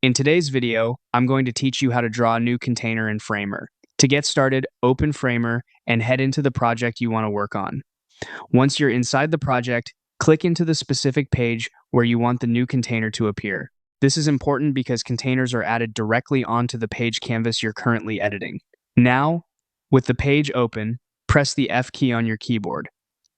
In today's video, I'm going to teach you how to draw a new container in Framer. To get started, open Framer and head into the project you want to work on. Once you're inside the project, click into the specific page where you want the new container to appear. This is important because containers are added directly onto the page canvas you're currently editing. Now, with the page open, press the F key on your keyboard.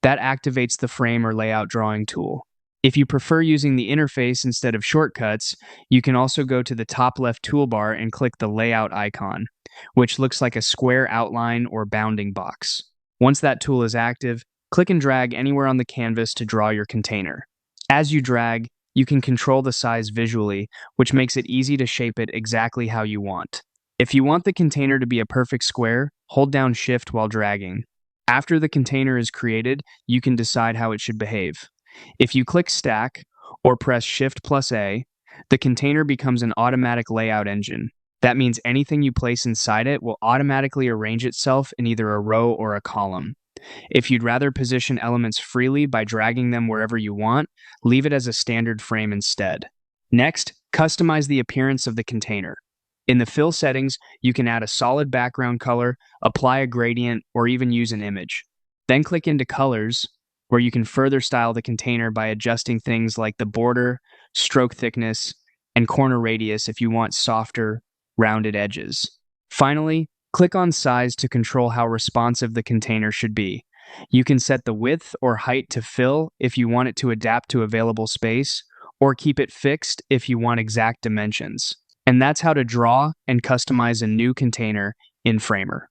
That activates the frame or layout drawing tool. If you prefer using the interface instead of shortcuts, you can also go to the top left toolbar and click the layout icon, which looks like a square outline or bounding box. Once that tool is active, click and drag anywhere on the canvas to draw your container. As you drag, you can control the size visually, which makes it easy to shape it exactly how you want. If you want the container to be a perfect square, hold down Shift while dragging. After the container is created, you can decide how it should behave. If you click Stack or press Shift+A, the container becomes an automatic layout engine. That means anything you place inside it will automatically arrange itself in either a row or a column. If you'd rather position elements freely by dragging them wherever you want, leave it as a standard frame instead. Next, customize the appearance of the container. In the fill settings, you can add a solid background color, apply a gradient, or even use an image. Then click into Colors, where you can further style the container by adjusting things like the border, stroke thickness, and corner radius if you want softer, rounded edges. Finally, click on Size to control how responsive the container should be. You can set the width or height to fill if you want it to adapt to available space, or keep it fixed if you want exact dimensions. And that's how to draw and customize a new container in Framer.